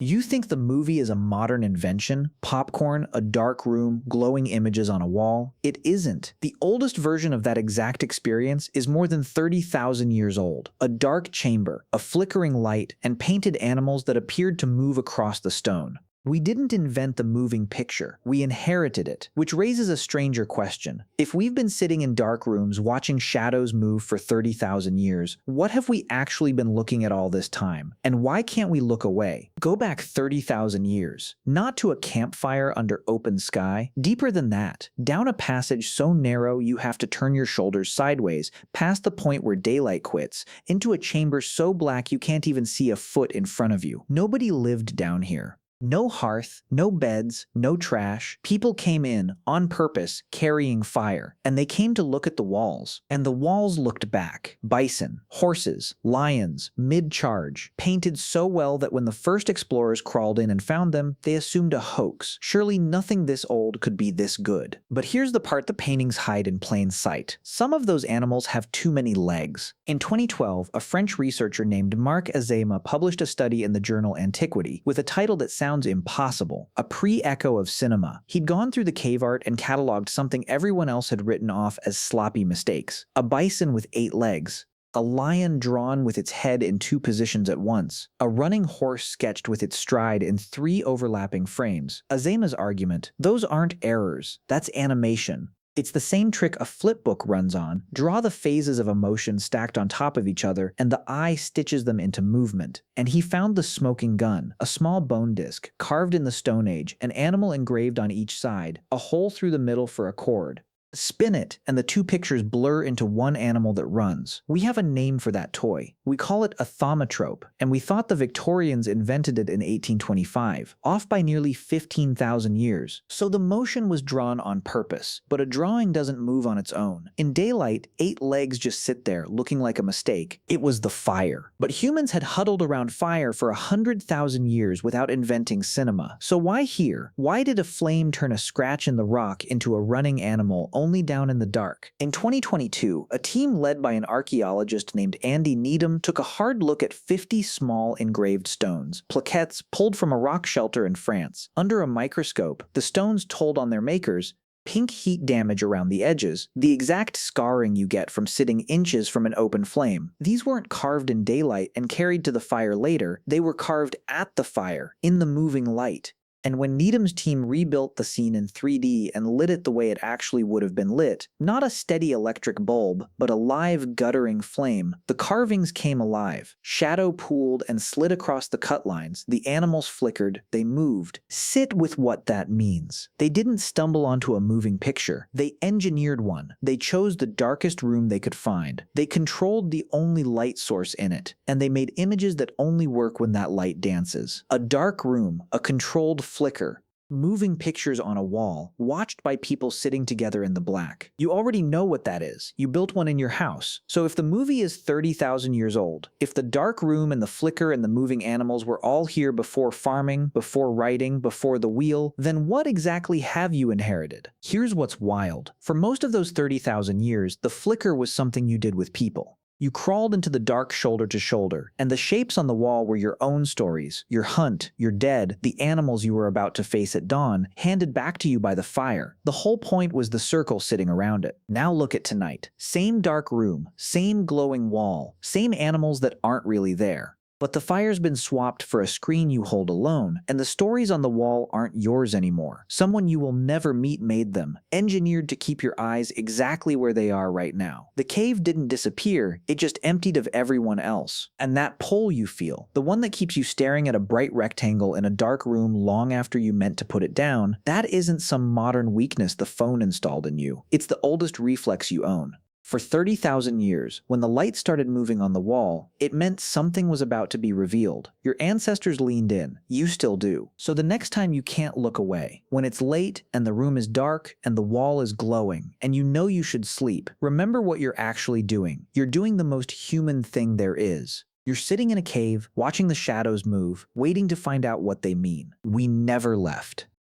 You think the movie is a modern invention? Popcorn, a dark room, glowing images on a wall? It isn't. The oldest version of that exact experience is more than 30,000 years old. A dark chamber, a flickering light, and painted animals that appeared to move across the stone. We didn't invent the moving picture, we inherited it, which raises a stranger question. If we've been sitting in dark rooms watching shadows move for 30,000 years, what have we actually been looking at all this time? And why can't we look away? Go back 30,000 years, not to a campfire under open sky, deeper than that, down a passage so narrow you have to turn your shoulders sideways, past the point where daylight quits, into a chamber so black you can't even see a foot in front of you. Nobody lived down here. No hearth, no beds, no trash. People came in, on purpose, carrying fire. And they came to look at the walls. And the walls looked back. Bison, horses, lions, mid-charge. Painted so well that when the first explorers crawled in and found them, they assumed a hoax. Surely nothing this old could be this good. But here's the part the paintings hide in plain sight. Some of those animals have too many legs. In 2012, a French researcher named Marc Azéma published a study in the journal Antiquity with a title that sounds impossible, a pre-echo of cinema. He'd gone through the cave art and cataloged something everyone else had written off as sloppy mistakes. A bison with 8 legs. A lion drawn with its head in 2 positions at once. A running horse sketched with its stride in 3 overlapping frames. Azéma's argument, those aren't errors, that's animation. It's the same trick a flipbook runs on. Draw the phases of emotion stacked on top of each other, and the eye stitches them into movement. And he found the smoking gun, a small bone disc, carved in the Stone Age, an animal engraved on each side, a hole through the middle for a cord. Spin it, and the 2 pictures blur into one animal that runs. We have a name for that toy. We call it a thaumatrope, and we thought the Victorians invented it in 1825, off by nearly 15,000 years. So the motion was drawn on purpose, but a drawing doesn't move on its own. In daylight, 8 legs just sit there, looking like a mistake. It was the fire. But humans had huddled around fire for 100,000 years without inventing cinema. So why here? Why did a flame turn a scratch in the rock into a running animal only down in the dark? In 2022, a team led by an archaeologist named Andy Needham took a hard look at 50 small engraved stones, plaquettes pulled from a rock shelter in France. Under a microscope, the stones told on their makers pink heat damage around the edges, the exact scarring you get from sitting inches from an open flame. These weren't carved in daylight and carried to the fire later, they were carved at the fire, in the moving light. And when Needham's team rebuilt the scene in 3D and lit it the way it actually would have been lit, not a steady electric bulb, but a live guttering flame, the carvings came alive. Shadow pooled and slid across the cut lines, the animals flickered, they moved. Sit with what that means. They didn't stumble onto a moving picture. They engineered one. They chose the darkest room they could find. They controlled the only light source in it. And they made images that only work when that light dances. A dark room, a controlled flicker, moving pictures on a wall, watched by people sitting together in the black. You already know what that is. You built one in your house. So if the movie is 30,000 years old, if the dark room and the flicker and the moving animals were all here before farming, before writing, before the wheel, then what exactly have you inherited? Here's what's wild. For most of those 30,000 years, the flicker was something you did with people. You crawled into the dark shoulder to shoulder, and the shapes on the wall were your own stories, your hunt, your dead, the animals you were about to face at dawn, handed back to you by the fire. The whole point was the circle sitting around it. Now look at tonight. Same dark room, same glowing wall, same animals that aren't really there. But the fire's been swapped for a screen you hold alone, and the stories on the wall aren't yours anymore. Someone you will never meet made them, engineered to keep your eyes exactly where they are right now. The cave didn't disappear, it just emptied of everyone else. And that pull you feel, the one that keeps you staring at a bright rectangle in a dark room long after you meant to put it down, that isn't some modern weakness the phone installed in you. It's the oldest reflex you own. For 30,000 years, when the light started moving on the wall, it meant something was about to be revealed. Your ancestors leaned in. You still do. So the next time you can't look away, when it's late and the room is dark and the wall is glowing and you know you should sleep, remember what you're actually doing. You're doing the most human thing there is. You're sitting in a cave, watching the shadows move, waiting to find out what they mean. We never left.